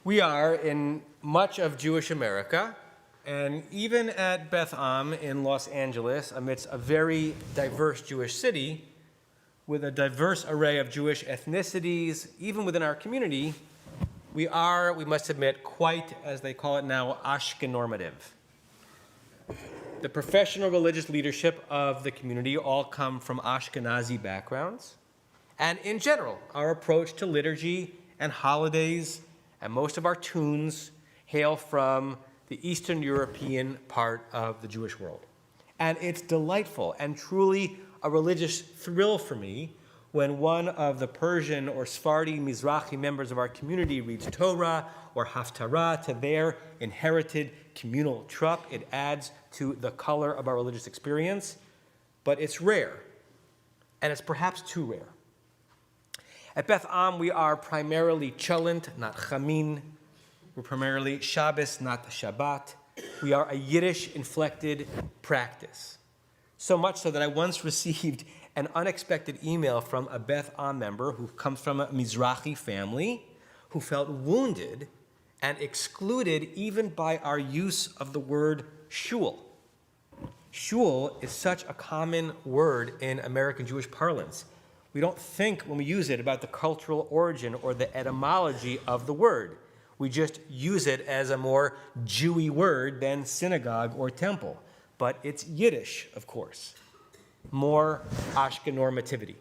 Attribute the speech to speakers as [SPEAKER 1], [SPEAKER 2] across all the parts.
[SPEAKER 1] We are in much of Jewish America, and even at Beth in Los Angeles, amidst a very diverse Jewish city, with a diverse array of Jewish ethnicities, even within our community, we must admit, quite, as they call it now, Ashkenormative. The professional religious leadership of the community all come from Ashkenazi backgrounds, and in general, our approach to liturgy and holidays and most of our tunes hail from the Eastern European part of the Jewish world. And it's delightful and truly a religious thrill for me when one of the Persian or Sephardi Mizrahi members of our community reads Torah or Haftarah to their inherited communal trup. It adds to the color of our religious experience, but it's rare, and it's perhaps too rare. At Beth we are primarily cholent, not chamin. We're primarily Shabbos, not Shabbat. We are a Yiddish-inflected practice. So much so that I once received an unexpected email from a Beth member who comes from a Mizrahi family who felt wounded and excluded even by our use of the word shul. Shul is such a common word in American Jewish parlance. We don't think when we use it about the cultural origin or the etymology of the word. We just use it as a more Jewy word than synagogue or temple. But it's Yiddish, of course. More Ashkenormativity.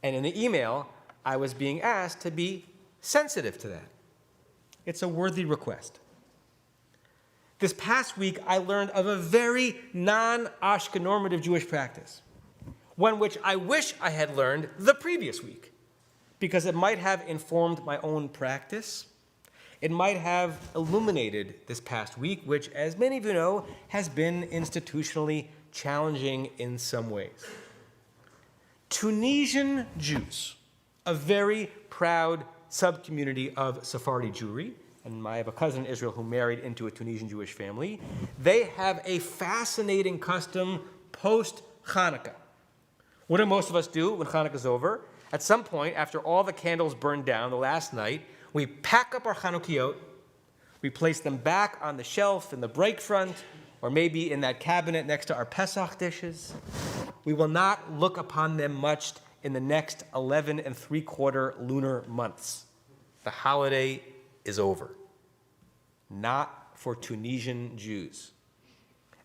[SPEAKER 1] And in the email, I was being asked to be sensitive to that. It's a worthy request. This past week, I learned of a very non-Ashkenormative Jewish practice, one which I wish I had learned the previous week, because it might have informed my own practice. It might have illuminated this past week, which, as many of you know, has been institutionally challenging in some ways. Tunisian Jews, a very proud sub-community of Sephardi Jewry, and I have a cousin in Israel who married into a Tunisian Jewish family, they have a fascinating custom post-Hanukkah. What do most of us do when Hanukkah's over? At some point, after all the candles burned down the last night, we pack up our Chanukiot, we place them back on the shelf in the break front, or maybe in that cabinet next to our Pesach dishes. We will not look upon them much in the next 11 3/4 lunar months. The holiday is over. Not for Tunisian Jews.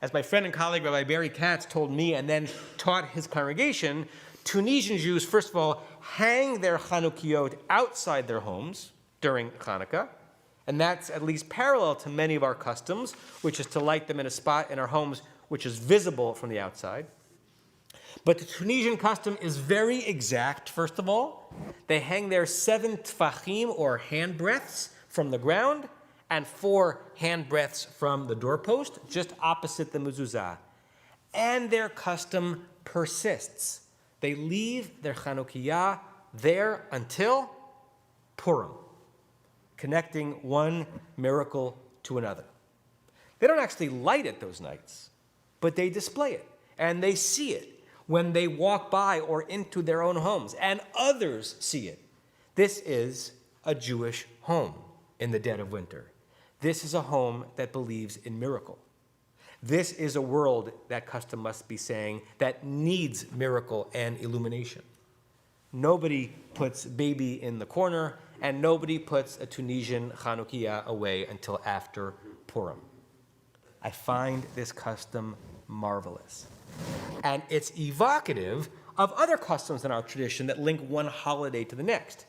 [SPEAKER 1] As my friend and colleague Rabbi Barry Katz told me and then taught his congregation, Tunisian Jews, first of all, hang their Chanukiot outside their homes during Hanukkah, and that's at least parallel to many of our customs, which is to light them in a spot in our homes which is visible from the outside. But the Tunisian custom is very exact, first of all. They hang their 7 tfachim, or handbreadths, from the ground, and 4 handbreadths from the doorpost, just opposite the mezuzah. And their custom persists. They leave their Chanukiah there until Purim, connecting one miracle to another. They don't actually light it those nights, but they display it, and they see it when they walk by or into their own homes, and others see it. This is a Jewish home in the dead of winter. This is a home that believes in miracle. This is a world, that custom must be saying, that needs miracle and illumination. Nobody puts baby in the corner, and nobody puts a Tunisian Chanukiah away until after Purim. I find this custom marvelous. And it's evocative of other customs in our tradition that link one holiday to the next,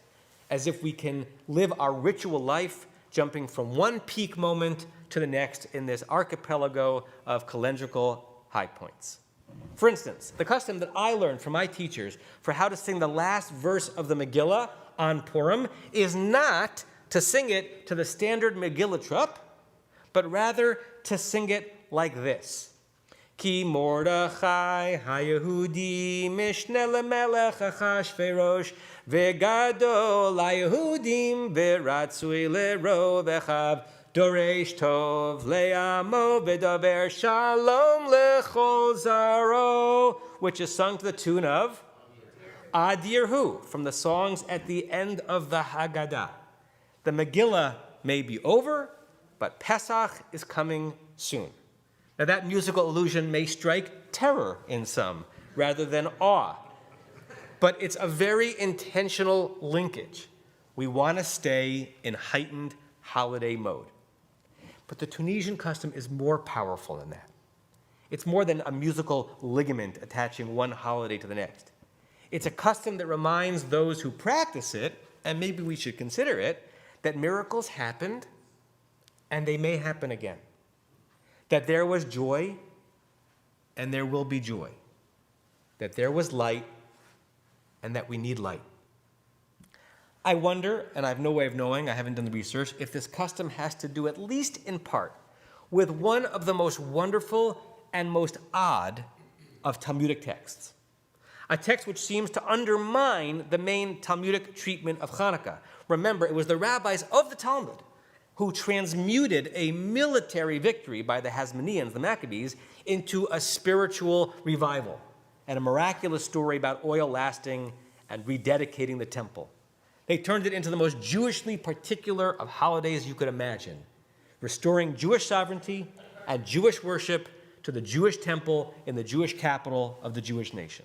[SPEAKER 1] as if we can live our ritual life jumping from one peak moment to the next in this archipelago of calendrical high points. For instance, the custom that I learned from my teachers for how to sing the last verse of the Megillah on Purim is not to sing it to the standard Megillah trup, but rather to sing it like this. Ki Mordechai HaYehudi Mishne LeMelech Achashverosh Vegadol HaYehudim Veratzui LeRov Echav Doresh Tov Le'amo V'Daber Shalom L'Chol Zaro, which is sung to the tune of Adir Hu, from the songs at the end of the Haggadah. The Megillah may be over, but Pesach is coming soon. Now that musical allusion may strike terror in some rather than awe, but it's a very intentional linkage. We want to stay in heightened holiday mode. But the Tunisian custom is more powerful than that. It's more than a musical ligament attaching one holiday to the next. It's a custom that reminds those who practice it, and maybe we should consider it, that miracles happened and they may happen again. That there was joy and there will be joy. That there was light and that we need light. I wonder, and I have no way of knowing, I haven't done the research, if this custom has to do, at least in part, with one of the most wonderful and most odd of Talmudic texts. A text which seems to undermine the main Talmudic treatment of Hanukkah. Remember, it was the rabbis of the Talmud who transmuted a military victory by the Hasmoneans, the Maccabees, into a spiritual revival and a miraculous story about oil lasting and rededicating the temple. They turned it into the most Jewishly particular of holidays you could imagine, restoring Jewish sovereignty and Jewish worship to the Jewish temple in the Jewish capital of the Jewish nation.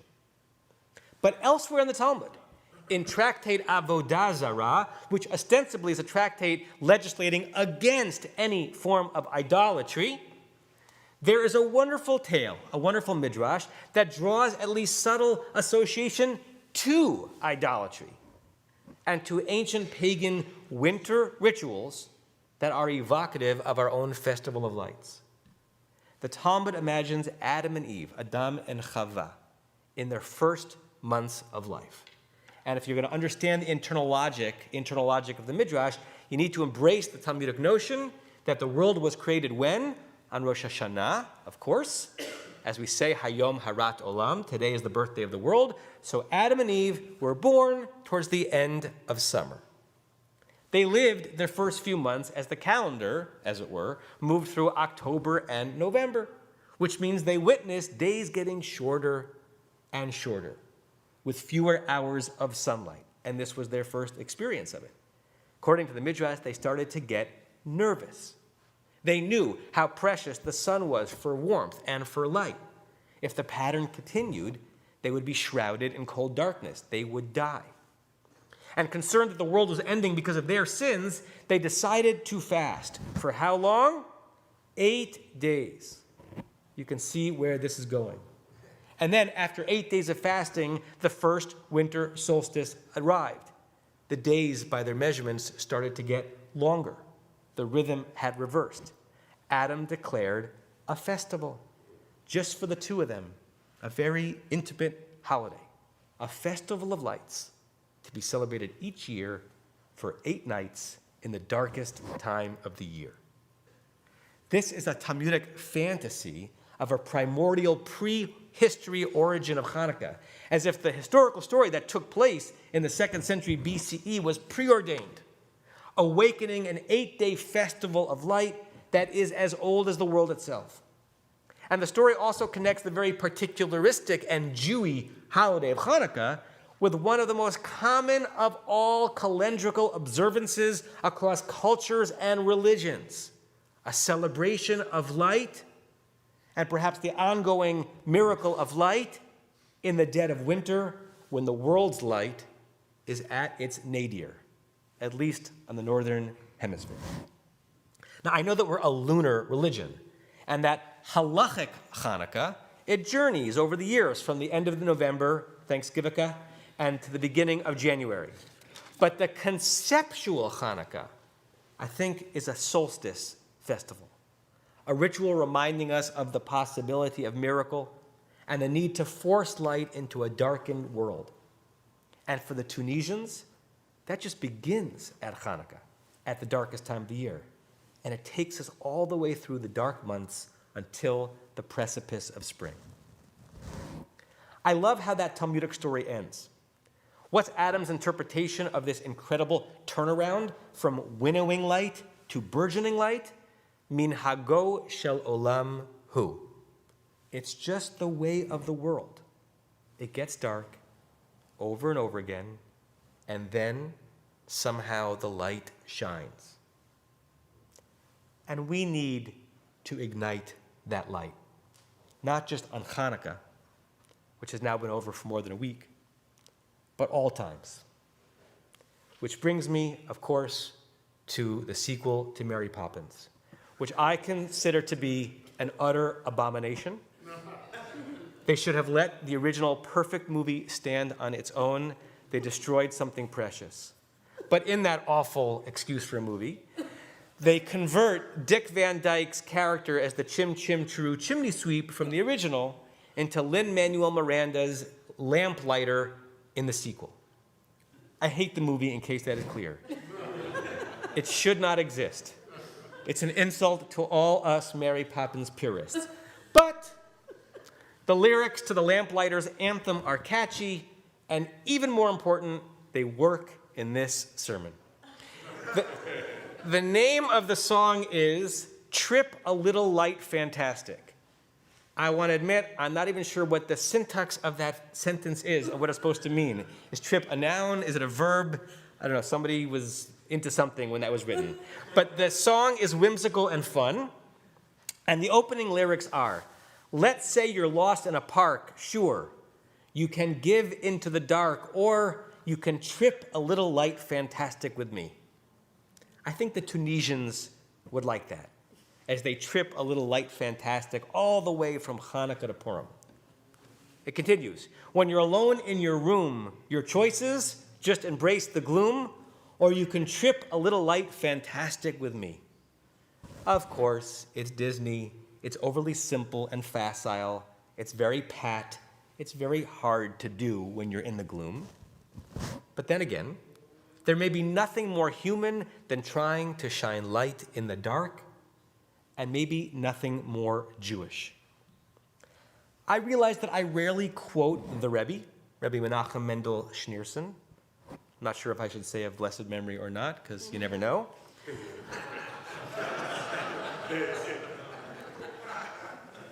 [SPEAKER 1] But elsewhere in the Talmud, in Tractate Avodah Zarah, which ostensibly is a tractate legislating against any form of idolatry, there is a wonderful tale, a wonderful midrash, that draws at least subtle association to idolatry and to ancient pagan winter rituals that are evocative of our own festival of lights. The Talmud imagines Adam and Eve, Adam and Chava, in their first months of life. And if you're going to understand the internal logic of the midrash, you need to embrace the Talmudic notion that the world was created when? On Rosh Hashanah, of course. As we say, Hayom Harat Olam, today is the birthday of the world. So Adam and Eve were born towards the end of summer. They lived their first few months as the calendar, as it were, moved through October and November, which means they witnessed days getting shorter and shorter, with fewer hours of sunlight. And this was their first experience of it. According to the Midrash, they started to get nervous. They knew how precious the sun was for warmth and for light. If the pattern continued, they would be shrouded in cold darkness. They would die. And concerned that the world was ending because of their sins, they decided to fast. For how long? 8 days. You can see where this is going. And then, after 8 days of fasting, the first winter solstice arrived. The days, by their measurements, started to get longer. The rhythm had reversed. Adam declared a festival, just for the two of them, a very intimate holiday, a festival of lights to be celebrated each year for 8 nights in the darkest time of the year. This is a Talmudic fantasy of a primordial prehistory origin of Hanukkah, as if the historical story that took place in the 2nd century BCE was preordained, awakening an 8-day festival of light that is as old as the world itself. And the story also connects the very particularistic and Jewy holiday of Hanukkah with one of the most common of all calendrical observances across cultures and religions, a celebration of light, and perhaps the ongoing miracle of light in the dead of winter when the world's light is at its nadir, at least on the northern hemisphere. Now, I know that we're a lunar religion, and that halachic Hanukkah, it journeys over the years from the end of November, Thanksgiving, and to the beginning of January. But the conceptual Hanukkah, I think, is a solstice festival, a ritual reminding us of the possibility of miracle and the need to force light into a darkened world. And for the Tunisians, that just begins at Hanukkah, at the darkest time of the year. And it takes us all the way through the dark months until the precipice of spring. I love how that Talmudic story ends. What's Adam's interpretation of this incredible turnaround from winnowing light to burgeoning light? Minhago shel olam hu. It's just the way of the world. It gets dark over and over again, and then somehow the light shines. And we need to ignite that light, not just on Hanukkah, which has now been over for more than a week, but all times. Which brings me, of course, to the sequel to Mary Poppins, which I consider to be an utter abomination. They should have let the original perfect movie stand on its own. They destroyed something precious. But in that awful excuse for a movie, they convert Dick Van Dyke's character as the Chim Chim Chiroo chimney sweep from the original into Lin-Manuel Miranda's lamplighter in the sequel. I hate the movie, in case that is clear. It should not exist. It's an insult to all us Mary Poppins purists. But the lyrics to the lamplighter's anthem are catchy, and even more important, they work in this sermon. The name of the song is Trip a Little Light Fantastic. I want to admit, I'm not even sure what the syntax of that sentence is or what it's supposed to mean. Is trip a noun? Is it a verb? I don't know. Somebody was into something when that was written. But the song is whimsical and fun. And the opening lyrics are, let's say you're lost in a park, sure. You can give into the dark, or you can trip a little light fantastic with me. I think the Tunisians would like that, as they trip a little light fantastic all the way from Hanukkah to Purim. It continues, when you're alone in your room, your choices, just embrace the gloom, or you can trip a little light fantastic with me. Of course, it's Disney. It's overly simple and facile. It's very pat. It's very hard to do when you're in the gloom. But then again, there may be nothing more human than trying to shine light in the dark, and maybe nothing more Jewish. I realize that I rarely quote the Rabbi Menachem Mendel Schneerson. I'm not sure if I should say of blessed memory or not, because you never know.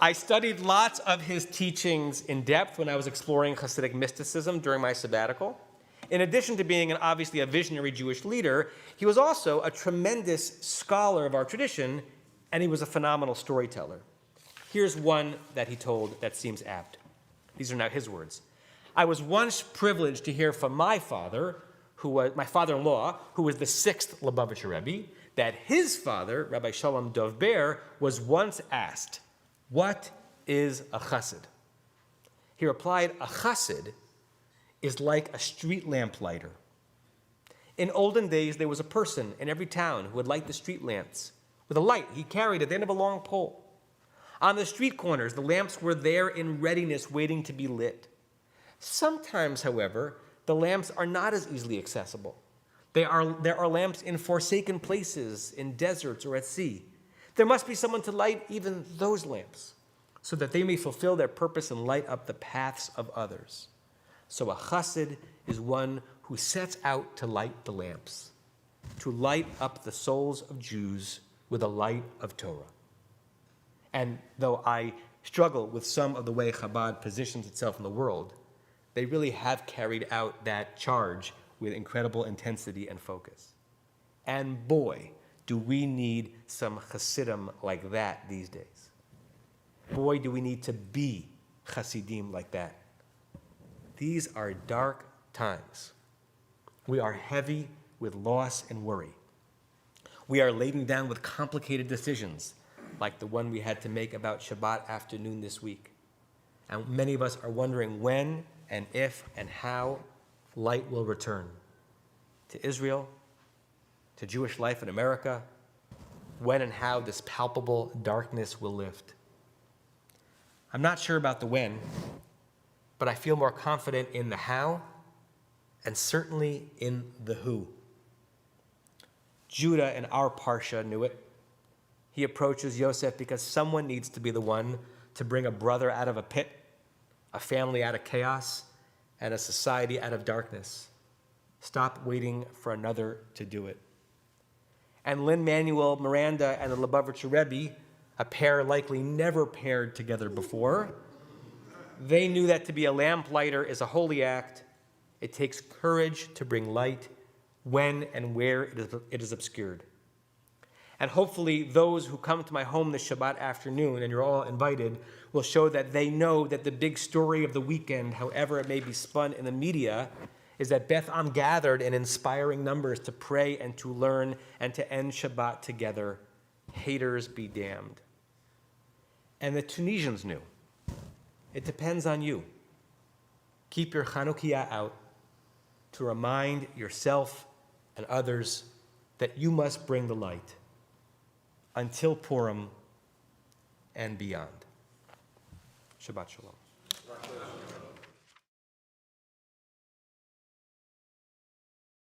[SPEAKER 1] I studied lots of his teachings in depth when I was exploring Hasidic mysticism during my sabbatical. In addition to being obviously a visionary Jewish leader, he was also a tremendous scholar of our tradition, and he was a phenomenal storyteller. Here's one that he told that seems apt. These are now his words. I was once privileged to hear from my father, my father-in-law, who was the 6th Lubavitcher Rebbe, that his father, Rabbi Shalom Dov Ber, was once asked, what is a chassid? He replied, a chassid is like a street lamp lighter. In olden days, there was a person in every town who would light the street lamps with a light he carried at the end of a long pole. On the street corners, the lamps were there in readiness, waiting to be lit. Sometimes, however, the lamps are not as easily accessible. There are lamps in forsaken places, in deserts or at sea. There must be someone to light even those lamps, so that they may fulfill their purpose and light up the paths of others. So a chassid is one who sets out to light the lamps, to light up the souls of Jews with the light of Torah. And though I struggle with some of the way Chabad positions itself in the world, they really have carried out that charge with incredible intensity and focus. And boy, do we need some Hasidim like that these days. Boy, do we need to be Hasidim like that. These are dark times. We are heavy with loss and worry. We are laden down with complicated decisions, like the one we had to make about Shabbat afternoon this week. And many of us are wondering when and if and how light will return to Israel, to Jewish life in America, when and how this palpable darkness will lift. I'm not sure about the when, but I feel more confident in the how and certainly in the who. Judah in our parsha knew it. He approaches Yosef because someone needs to be the one to bring a brother out of a pit, a family out of chaos, and a society out of darkness. Stop waiting for another to do it. And Lin-Manuel Miranda and the Lubavitcher Rebbe, a pair likely never paired together before, they knew that to be a lamplighter is a holy act. It takes courage to bring light when and where it is obscured. And hopefully those who come to my home this Shabbat afternoon, and you're all invited, will show that they know that the big story of the weekend, however it may be spun in the media, is that Beth Am gathered in inspiring numbers to pray and to learn and to end Shabbat together. Haters be damned. And the Tunisians knew. It depends on you. Keep your Hanukkah out to remind yourself and others that you must bring the light until Purim and beyond. Shabbat Shalom.